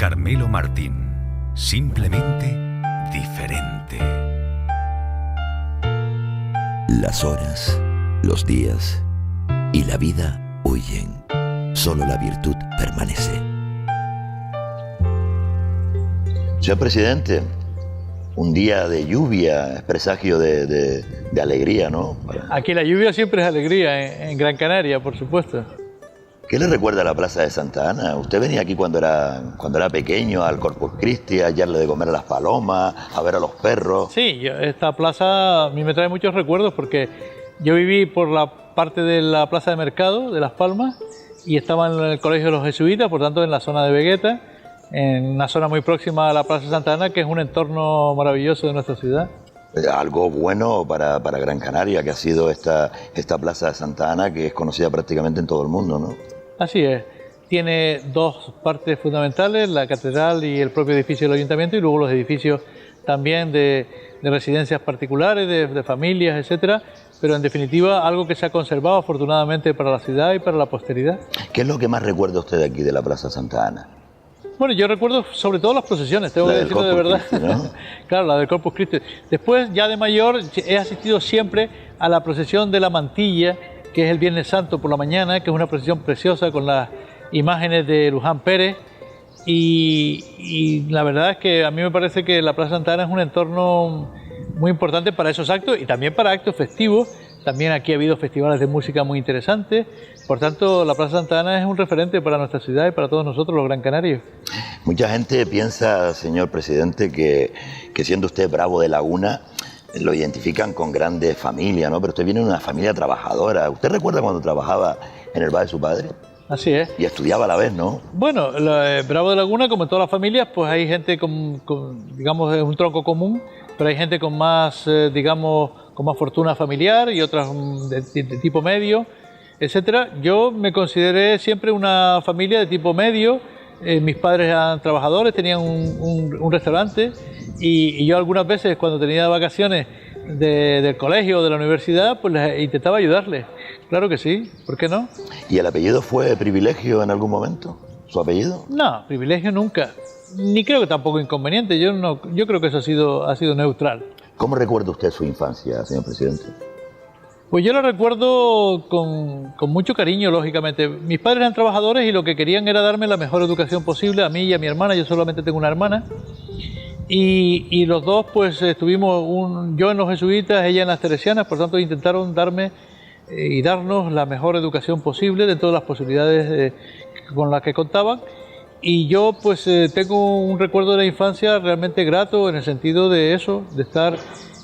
Carmelo Martín. Simplemente diferente. Las horas, los días y la vida huyen. Solo la virtud permanece. Señor presidente, un día de lluvia es presagio de alegría, ¿no? Aquí la lluvia siempre es alegría, en Gran Canaria, por supuesto. ¿Qué le recuerda a la Plaza de Santa Ana? Usted venía aquí cuando era pequeño, al Corpus Christi, a hallarle de comer a las palomas, a ver a los perros. Sí, esta plaza a mí me trae muchos recuerdos porque yo viví por la parte de la Plaza de Mercado de Las Palmas y estaba en el Colegio de los Jesuitas, por tanto en la zona de Vegueta, en una zona muy próxima a la Plaza de Santa Ana, que es un entorno maravilloso de nuestra ciudad. Algo bueno para Gran Canaria, que ha sido esta Plaza de Santa Ana, que es conocida prácticamente en todo el mundo, ¿no? Así es. Tiene dos partes fundamentales, la catedral y el propio edificio del ayuntamiento, y luego los edificios también de residencias particulares, de familias, etcétera, pero en definitiva algo que se ha conservado afortunadamente para la ciudad y para la posteridad. ¿Qué es lo que más recuerda usted de aquí, de la Plaza de Santa Ana? Bueno, yo recuerdo sobre todo las procesiones, tengo que decirlo de verdad. Christi, ¿no? Claro, la del Corpus Christi. Después, ya de mayor, he asistido siempre a la procesión de la Mantilla, que es el Viernes Santo por la mañana, que es una procesión preciosa con las imágenes de Luján Pérez. Y la verdad es que a mí me parece que la Plaza Santa Ana es un entorno muy importante para esos actos y también para actos festivos. También aquí ha habido festivales de música muy interesantes. Por tanto, la Plaza Santa Ana es un referente para nuestra ciudad y para todos nosotros los gran canarios. Mucha gente piensa, señor presidente, que siendo usted bravo de Laguna, lo identifican con grandes familias, ¿no? Pero usted viene de una familia trabajadora. ¿Usted recuerda cuando trabajaba en el bar de su padre? Así es. Y estudiaba a la vez, ¿no? Bueno, Bravo de Laguna, como en todas las familias, pues hay gente con digamos, un tronco común, pero hay gente con más, digamos, con más fortuna familiar y otras de tipo medio, etcétera. Yo me consideré siempre una familia de tipo medio. Mis padres eran trabajadores, tenían un restaurante y yo algunas veces cuando tenía vacaciones del colegio o de la universidad, pues les intentaba ayudarles. Claro que sí, ¿por qué no? ¿Y el apellido fue privilegio en algún momento? ¿Su apellido? No, privilegio nunca. Ni creo que tampoco inconveniente. Yo creo que eso ha sido neutral. ¿Cómo recuerda usted su infancia, señor presidente? Pues yo la recuerdo con mucho cariño, lógicamente. Mis padres eran trabajadores y lo que querían era darme la mejor educación posible a mí y a mi hermana. Yo solamente tengo una hermana. Y los dos pues estuvimos, yo en los jesuitas, ella en las teresianas, por tanto intentaron darme y darnos la mejor educación posible dentro de las posibilidades con las que contaban. Y yo pues tengo un recuerdo de la infancia realmente grato en el sentido de eso, de estar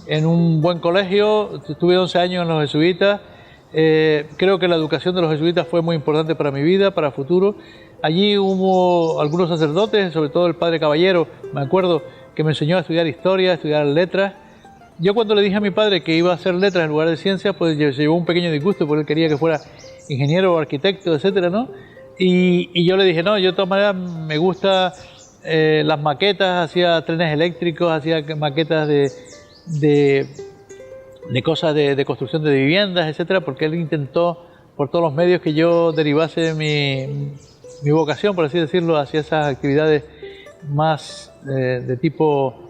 en un buen colegio. Estuve 11 años en los jesuitas. Creo que la educación de los jesuitas fue muy importante para mi vida, para el futuro. Allí hubo algunos sacerdotes, sobre todo el padre Caballero, me acuerdo, que me enseñó a estudiar historia, a estudiar letras. Yo cuando le dije a mi padre que iba a hacer letras en lugar de ciencias, pues se llevó un pequeño disgusto porque él quería que fuera ingeniero o arquitecto, etcétera, ¿no? Y yo le dije, no, yo de todas maneras me gusta las maquetas, hacía trenes eléctricos, hacía maquetas de cosas de construcción de viviendas, etcétera, porque él intentó por todos los medios que yo derivase mi vocación, por así decirlo, hacia esas actividades más de tipo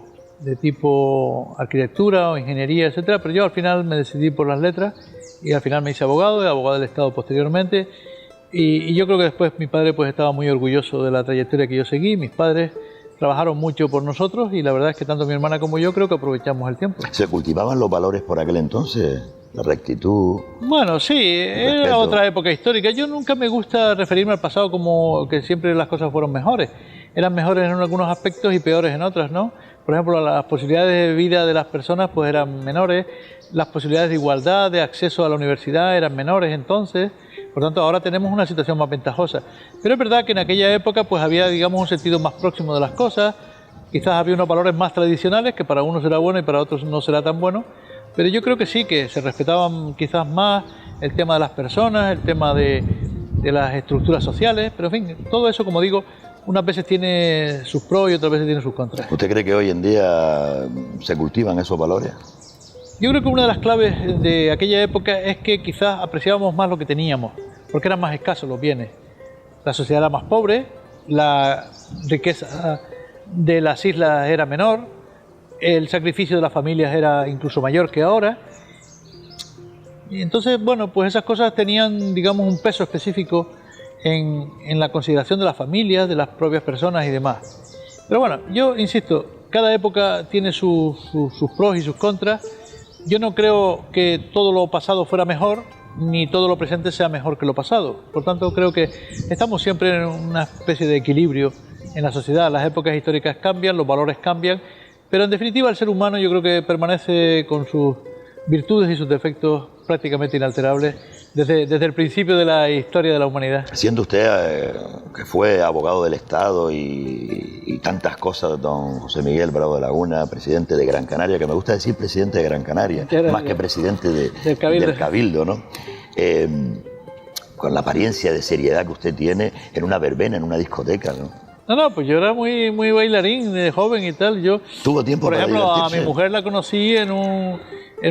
arquitectura o ingeniería, etcétera, pero yo al final me decidí por las letras y al final me hice abogado del Estado posteriormente y yo creo que después mi padre pues estaba muy orgulloso de la trayectoria que yo seguí. Mis padres trabajaron mucho por nosotros y la verdad es que tanto mi hermana como yo creo que aprovechamos el tiempo. ¿Se cultivaban los valores por aquel entonces? La rectitud. Bueno, sí, era otra época histórica. Yo nunca me gusta referirme al pasado como que siempre las cosas fueron mejores. Eran mejores en algunos aspectos y peores en otros, ¿no? Por ejemplo, las posibilidades de vida de las personas pues eran menores, las posibilidades de igualdad, de acceso a la universidad eran menores entonces. Por tanto, ahora tenemos una situación más ventajosa. Pero es verdad que en aquella época pues había, digamos, un sentido más próximo de las cosas. Quizás había unos valores más tradicionales que para unos será bueno y para otros no será tan bueno. Pero yo creo que sí, que se respetaban quizás más el tema de las personas, el tema de las estructuras sociales. Pero en fin, todo eso, como digo, unas veces tiene sus pros y otras veces tiene sus contras. ¿Usted cree que hoy en día se cultivan esos valores? Yo creo que una de las claves de aquella época es que quizás apreciábamos más lo que teníamos, porque eran más escasos los bienes. La sociedad era más pobre la riqueza de las islas era menor, el sacrificio de las familias era incluso mayor que ahora. Y entonces, bueno, pues esas cosas tenían, digamos, un peso específico en la consideración de las familias, de las propias personas y demás. Pero bueno, yo insisto, cada época tiene sus pros y sus contras. Yo no creo que todo lo pasado fuera mejor, ni todo lo presente sea mejor que lo pasado. Por tanto, creo que estamos siempre en una especie de equilibrio en la sociedad. Las épocas históricas cambian, los valores cambian, pero en definitiva el ser humano yo creo que permanece con sus virtudes y sus defectos prácticamente inalterables desde el principio de la historia de la humanidad. Siendo usted que fue abogado del Estado y tantas cosas, don José Miguel Bravo de Laguna, presidente de Gran Canaria, que me gusta decir presidente de Gran Canaria, más que presidente del Cabildo, ¿no? Con la apariencia de seriedad que usted tiene en una verbena, en una discoteca, ¿no? No, pues yo era muy bailarín de joven y tal. Yo, ¿tuvo tiempo por para ejemplo, divertirse? a mi mujer la conocí en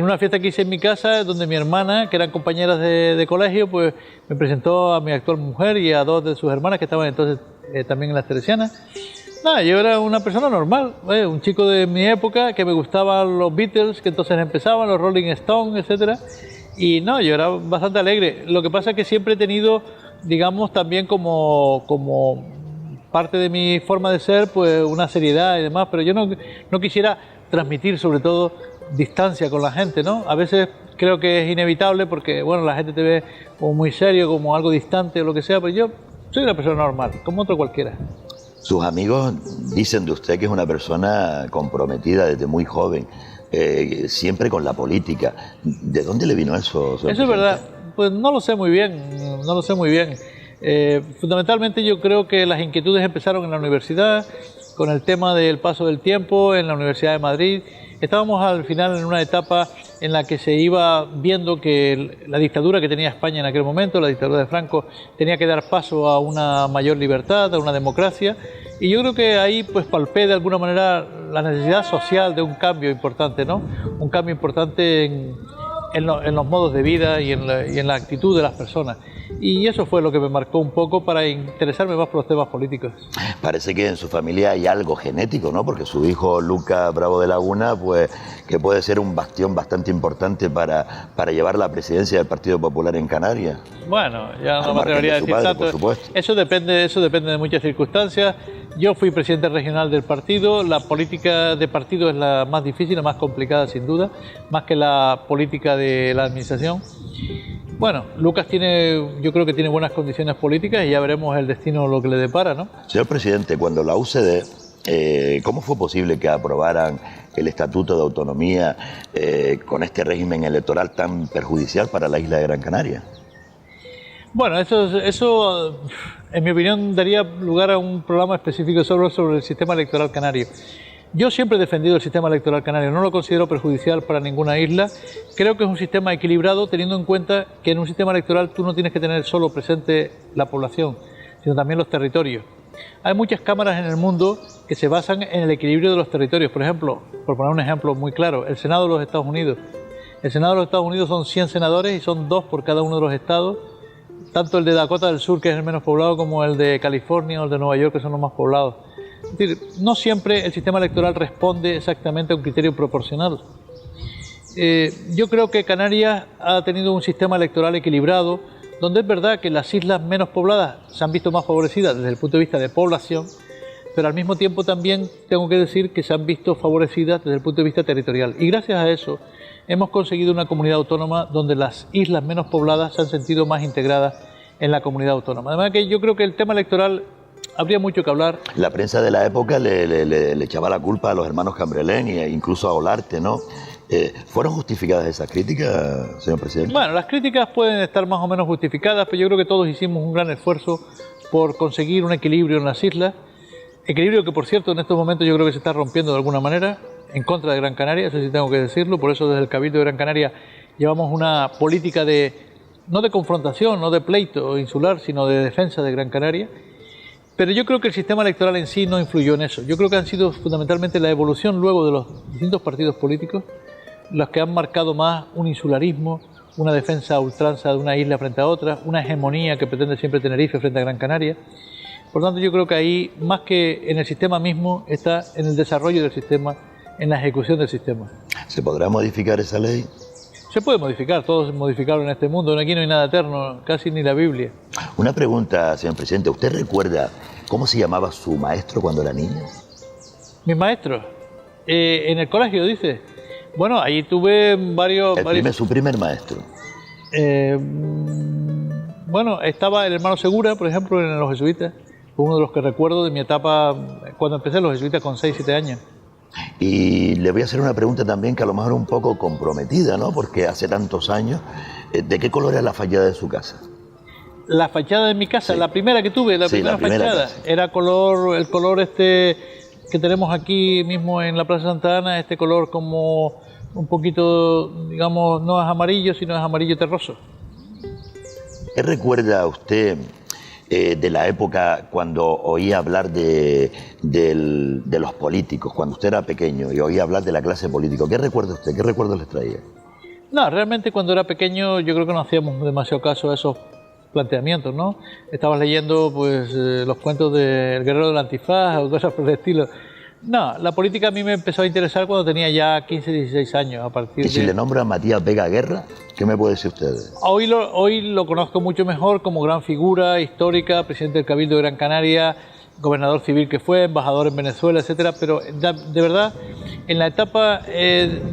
una fiesta que hice en mi casa, donde mi hermana, que eran compañeras de colegio, pues me presentó a mi actual mujer y a dos de sus hermanas que estaban entonces también en las Teresianas. Nada, yo era una persona normal, un chico de mi época que me gustaban los Beatles, que entonces empezaban, los Rolling Stones, etcétera. Y no, yo era bastante alegre. Lo que pasa es que siempre he tenido, digamos, también como parte de mi forma de ser, pues una seriedad y demás, pero yo no quisiera transmitir sobre todo distancia con la gente, ¿no? A veces creo que es inevitable porque, bueno, la gente te ve como muy serio, como algo distante o lo que sea, pero yo soy una persona normal, como otro cualquiera. Sus amigos dicen de usted que es una persona comprometida desde muy joven, siempre con la política. ¿De dónde le vino eso? Eso es verdad, pues no lo sé muy bien, fundamentalmente yo creo que las inquietudes empezaron en la universidad, con el tema del paso del tiempo en la Universidad de Madrid. Estábamos al final en una etapa en la que se iba viendo que la dictadura que tenía España en aquel momento, la dictadura de Franco, tenía que dar paso a una mayor libertad, a una democracia, y yo creo que ahí pues palpé de alguna manera la necesidad social de un cambio importante, ¿no? Un cambio importante en los modos de vida y en la actitud de las personas. Y eso fue lo que me marcó un poco para interesarme más por los temas políticos. Parece que en su familia hay algo genético, ¿no? Porque su hijo Lucas Bravo de Laguna, pues que puede ser un bastión bastante importante para llevar la presidencia del Partido Popular en Canarias. Bueno, ya no me atrevería a decir tanto. Por supuesto. Eso depende de muchas circunstancias. Yo fui presidente regional del partido. La política de partido es la más difícil, la más complicada sin duda, más que la política de la administración. Bueno, Lucas yo creo que tiene buenas condiciones políticas y ya veremos el destino lo que le depara, ¿no? Señor presidente, cuando la UCD, ¿cómo fue posible que aprobaran el Estatuto de Autonomía con este régimen electoral tan perjudicial para la isla de Gran Canaria? Bueno, eso en mi opinión daría lugar a un programa específico sobre el sistema electoral canario. Yo siempre he defendido el sistema electoral canario, no lo considero perjudicial para ninguna isla. Creo que es un sistema equilibrado, teniendo en cuenta que en un sistema electoral tú no tienes que tener solo presente la población, sino también los territorios. Hay muchas cámaras en el mundo que se basan en el equilibrio de los territorios. Por ejemplo, por poner un ejemplo muy claro, el Senado de los Estados Unidos. El Senado de los Estados Unidos son 100 senadores y son 2 por cada uno de los estados, tanto el de Dakota del Sur, que es el menos poblado, como el de California o el de Nueva York, que son los más poblados. Es decir, no siempre el sistema electoral responde exactamente a un criterio proporcional. Yo creo que Canarias ha tenido un sistema electoral equilibrado, donde es verdad que las islas menos pobladas se han visto más favorecidas desde el punto de vista de población, pero al mismo tiempo también tengo que decir que se han visto favorecidas desde el punto de vista territorial. Y gracias a eso hemos conseguido una comunidad autónoma donde las islas menos pobladas se han sentido más integradas en la comunidad autónoma. Además que yo creo que el tema electoral habría mucho que hablar. La prensa de la época le echaba la culpa a los hermanos Cambrelén e incluso a Olarte, ¿no? ¿Fueron justificadas esas críticas, señor presidente? Bueno, las críticas pueden estar más o menos justificadas, pero yo creo que todos hicimos un gran esfuerzo por conseguir un equilibrio en las islas. Equilibrio que, por cierto, en estos momentos yo creo que se está rompiendo de alguna manera en contra de Gran Canaria, eso sí tengo que decirlo. Por eso desde el Cabildo de Gran Canaria llevamos una política no de confrontación, no de pleito insular, sino de defensa de Gran Canaria. Pero yo creo que el sistema electoral en sí no influyó en eso. Yo creo que han sido fundamentalmente la evolución luego de los distintos partidos políticos los que han marcado más un insularismo, una defensa a ultranza de una isla frente a otra, una hegemonía que pretende siempre Tenerife frente a Gran Canaria. Por tanto, yo creo que ahí, más que en el sistema mismo, está en el desarrollo del sistema, en la ejecución del sistema. ¿Se podrá modificar esa ley? Se puede modificar, todo es modificable en este mundo, aquí no hay nada eterno, casi ni la Biblia. Una pregunta, señor presidente, ¿usted recuerda cómo se llamaba su maestro cuando era niño? ¿Mis maestros? En el colegio, dice. Bueno, ahí tuve varios... Su primer maestro. Bueno, estaba el hermano Segura, por ejemplo, en los jesuitas. Fue uno de los que recuerdo de mi etapa cuando empecé los jesuitas con 6, 7 años. Y le voy a hacer una pregunta también que a lo mejor es un poco comprometida, ¿no? Porque hace tantos años, ¿de qué color era la fachada de su casa? La fachada de mi casa, sí. La primera que tuve, la primera fachada, casa. Era el color este que tenemos aquí mismo en la Plaza Santa Ana, este color como un poquito, digamos, no es amarillo, sino es amarillo terroso. ¿Qué recuerda usted de la época cuando oía hablar de los políticos, cuando usted era pequeño y oía hablar de la clase política? ¿Qué recuerda usted? ¿Qué recuerdos les traía? No, realmente cuando era pequeño yo creo que no hacíamos demasiado caso a esos planteamientos, ¿no? Estabas leyendo pues los cuentos del Guerrero del Antifaz o cosas por el estilo. No, la política a mí me empezó a interesar cuando tenía ya 15, 16 años. A partir ¿Y si le nombra a Matías Vega Guerra? ¿Qué me puede decir usted? Hoy lo conozco mucho mejor como gran figura histórica, presidente del Cabildo de Gran Canaria, gobernador civil que fue, embajador en Venezuela, etcétera. Pero de verdad, en la etapa,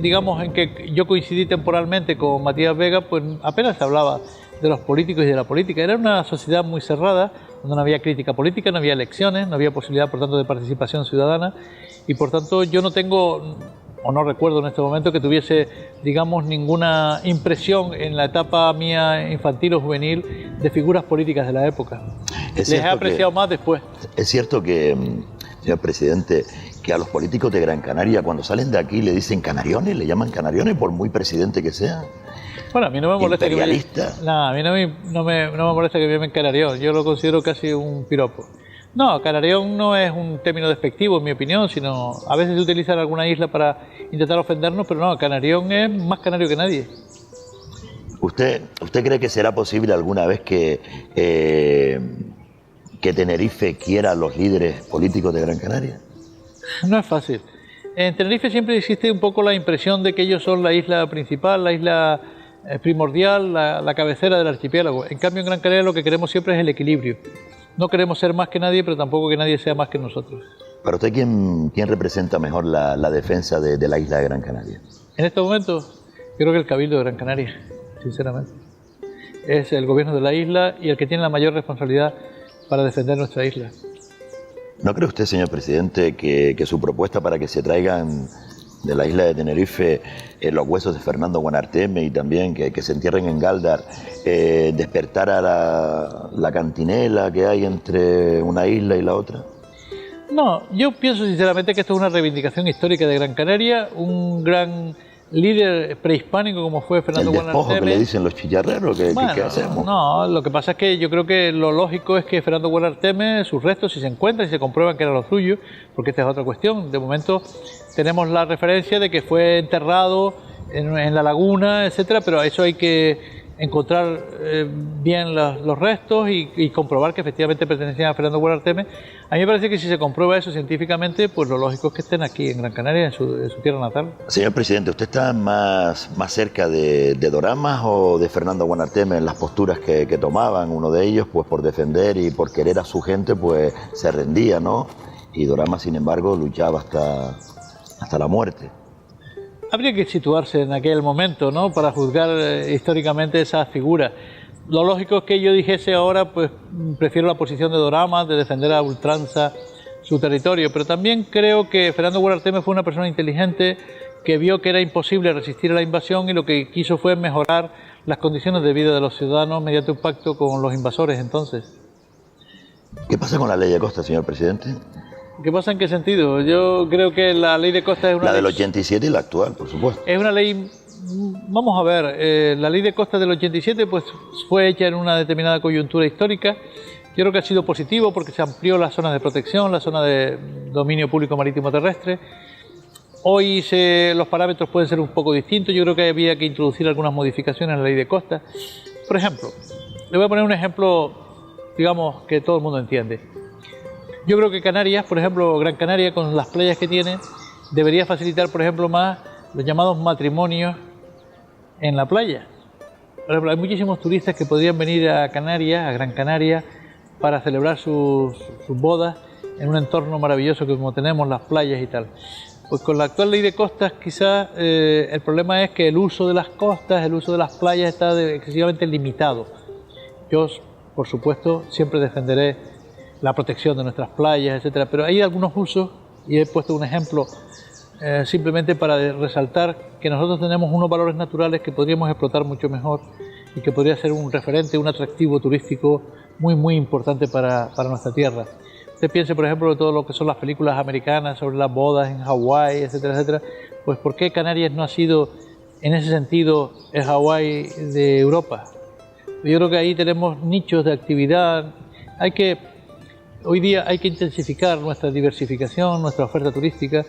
digamos, en que yo coincidí temporalmente con Matías Vega, pues apenas se hablaba de los políticos y de la política. Era una sociedad muy cerrada, donde no había crítica política, no había elecciones, no había posibilidad, por tanto, de participación ciudadana, y por tanto yo no tengo, o no recuerdo en este momento, que tuviese, digamos, ninguna impresión en la etapa mía infantil o juvenil de figuras políticas de la época. Les he apreciado más después. Es cierto que, señor presidente, que a los políticos de Gran Canaria, cuando salen de aquí, le dicen canariones, le llaman canariones por muy presidente que sea. Bueno, a mí no me molesta que a mí no me molesta que me llamen canarión. Yo lo considero casi un piropo. No, canarión no es un término despectivo, en mi opinión, sino a veces se utiliza en alguna isla para intentar ofendernos, pero no, canarión es más canario que nadie. ¿Usted cree que será posible alguna vez que Tenerife quiera a los líderes políticos de Gran Canaria? No es fácil. En Tenerife siempre existe un poco la impresión de que ellos son la isla principal, la isla primordial, la cabecera del archipiélago. En cambio, en Gran Canaria lo que queremos siempre es el equilibrio. No queremos ser más que nadie, pero tampoco que nadie sea más que nosotros. ¿Para usted quién representa mejor la defensa de la isla de Gran Canaria? En este momento, yo creo que el Cabildo de Gran Canaria, sinceramente. Es el gobierno de la isla y el que tiene la mayor responsabilidad para defender nuestra isla. ¿No cree usted, señor presidente, que su propuesta para que se traigan de la isla de Tenerife los huesos de Fernando Guanarteme y también que se entierren en Gáldar despertara la cantinela que hay entre una isla y la otra? No, yo pienso sinceramente que esto es una reivindicación histórica de Gran Canaria, un gran líder prehispánico como fue Fernando Guanarteme. ¿El despojo que le dicen los chillarreros? ¿Qué hacemos? No, lo que pasa es que yo creo que lo lógico es que Fernando Guanarteme, sus restos, si se encuentran y se comprueban que era lo suyo, porque esta es otra cuestión. De momento tenemos la referencia de que fue enterrado en la laguna, etcétera, pero a eso hay que encontrar bien los restos y comprobar que efectivamente pertenecían a Fernando Guanarteme. A mí me parece que si se comprueba eso científicamente, pues lo lógico es que estén aquí en Gran Canaria, en su tierra natal. Señor presidente, ¿usted está más cerca de Doramas o de Fernando Guanarteme en las posturas que tomaban? Uno de ellos, pues por defender y por querer a su gente, pues se rendía, ¿no? Y Doramas, sin embargo, luchaba hasta la muerte. Habría que situarse en aquel momento, ¿no?, para juzgar históricamente esa figura. Lo lógico es que yo dijese ahora, pues prefiero la posición de Doramas, de defender a ultranza su territorio, pero también creo que Fernando Guanarteme fue una persona inteligente que vio que era imposible resistir a la invasión y lo que quiso fue mejorar las condiciones de vida de los ciudadanos mediante un pacto con los invasores entonces. ¿Qué pasa con la ley de costa, señor presidente? ¿Qué pasa en qué sentido? Yo creo que la ley de costa es una... La del 87 y la actual, por supuesto. Es una ley... Vamos a ver, la ley de costa del 87 pues fue hecha en una determinada coyuntura histórica. Yo creo que ha sido positivo porque se amplió las zonas de protección, la zona de dominio público marítimo terrestre. Hoy los parámetros pueden ser un poco distintos. Yo creo que había que introducir algunas modificaciones en la ley de costa. Por ejemplo, le voy a poner un ejemplo, digamos, que todo el mundo entiende. Yo creo que Canarias, por ejemplo, Gran Canaria, con las playas que tiene, debería facilitar, por ejemplo, más los llamados matrimonios en la playa. Por ejemplo, hay muchísimos turistas que podrían venir a Canarias, a Gran Canaria, para celebrar sus bodas en un entorno maravilloso que como tenemos, las playas y tal. Pues con la actual ley de costas quizás el problema es que el uso de las costas, el uso de las playas está excesivamente limitado. Yo, por supuesto, siempre defenderé la protección de nuestras playas, etcétera, pero hay algunos usos, y he puesto un ejemplo simplemente para resaltar que nosotros tenemos unos valores naturales que podríamos explotar mucho mejor y que podría ser un referente, un atractivo turístico muy importante para nuestra tierra. Usted piense, por ejemplo, de todo lo que son las películas americanas sobre las bodas en Hawái, etcétera, etcétera. Pues ¿por qué Canarias no ha sido, en ese sentido, el Hawái de Europa? Yo creo que ahí tenemos nichos de actividad. Hoy día hay que intensificar nuestra diversificación, nuestra oferta turística,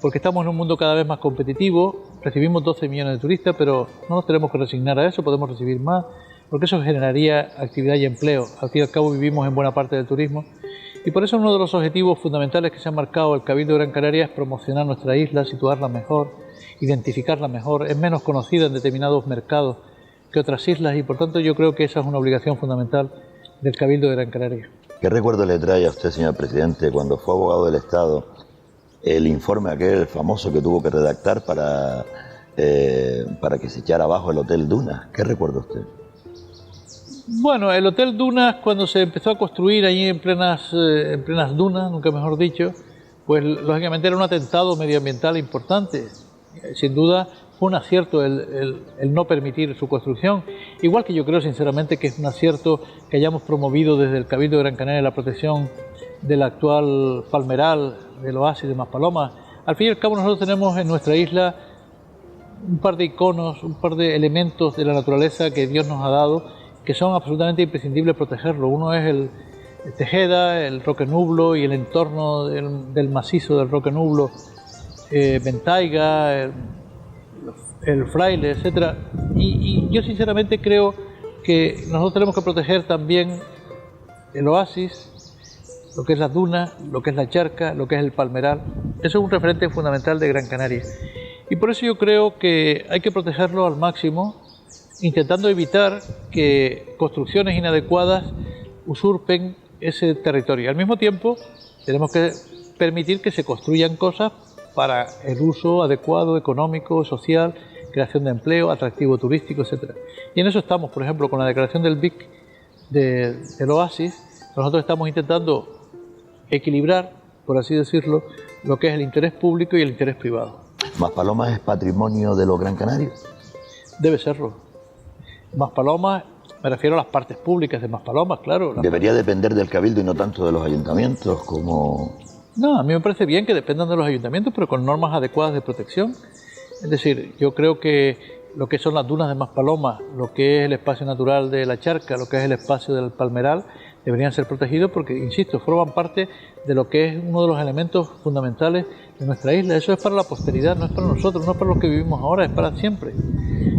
porque estamos en un mundo cada vez más competitivo. Recibimos 12 millones de turistas, pero no nos tenemos que resignar a eso, podemos recibir más, porque eso generaría actividad y empleo. Al fin y al cabo vivimos en buena parte del turismo. Y por eso uno de los objetivos fundamentales que se ha marcado el Cabildo de Gran Canaria es promocionar nuestra isla, situarla mejor, identificarla mejor. Es menos conocida en determinados mercados que otras islas y por tanto yo creo que esa es una obligación fundamental del Cabildo de Gran Canaria. ¿Qué recuerdo le trae a usted, señor presidente, cuando fue abogado del Estado, el informe aquel famoso que tuvo que redactar para que se echara abajo el Hotel Duna? ¿Qué recuerda usted? Bueno, el Hotel Dunas, cuando se empezó a construir ahí en plenas dunas, nunca mejor dicho, pues lógicamente era un atentado medioambiental importante. Sin duda fue un acierto el no permitir su construcción, igual que yo creo sinceramente que es un acierto que hayamos promovido desde el Cabildo de Gran Canaria la protección del actual palmeral, del oasis de Maspalomas. Al fin y al cabo nosotros tenemos en nuestra isla un par de iconos, un par de elementos de la naturaleza que Dios nos ha dado, que son absolutamente imprescindibles protegerlo. Uno es el Tejeda, el Roque Nublo y el entorno del macizo del Roque Nublo, Ventaiga, el Fraile, etcétera. Y yo sinceramente creo que nosotros tenemos que proteger también el oasis, lo que es la duna, lo que es la charca, lo que es el palmeral. Eso es un referente fundamental de Gran Canaria. Y por eso yo creo que hay que protegerlo al máximo, intentando evitar que construcciones inadecuadas usurpen ese territorio. Al mismo tiempo, tenemos que permitir que se construyan cosas para el uso adecuado, económico, social, creación de empleo, atractivo turístico, etc. Y en eso estamos, por ejemplo, con la declaración del BIC del oasis. Nosotros estamos intentando equilibrar, por así decirlo, lo que es el interés público y el interés privado. ¿Maspalomas es patrimonio de los Gran Canarios? Debe serlo. Maspalomas, me refiero a las partes públicas de Maspalomas, claro. ¿Debería depender del Cabildo y no tanto de los ayuntamientos como...? No, a mí me parece bien que dependan de los ayuntamientos, pero con normas adecuadas de protección. Es decir, yo creo que lo que son las dunas de Maspalomas, lo que es el espacio natural de la charca, lo que es el espacio del palmeral, deberían ser protegidos porque, insisto, forman parte de lo que es uno de los elementos fundamentales de nuestra isla. Eso es para la posteridad, no es para nosotros, no es para los que vivimos ahora, es para siempre.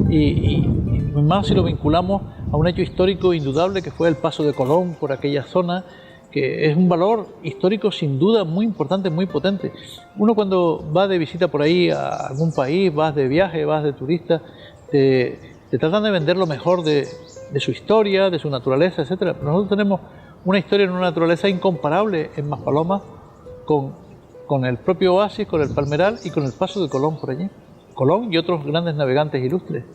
Y más si lo vinculamos a un hecho histórico indudable que fue el paso de Colón por aquella zona, que es un valor histórico sin duda muy importante, muy potente. Uno cuando va de visita por ahí a algún país, vas de viaje, vas de turista, te tratan de vender lo mejor de su historia, de su naturaleza, etcétera. Pero nosotros tenemos una historia en una naturaleza incomparable en Maspalomas con el propio oasis, con el palmeral y con el paso de Colón por allí. Colón y otros grandes navegantes ilustres.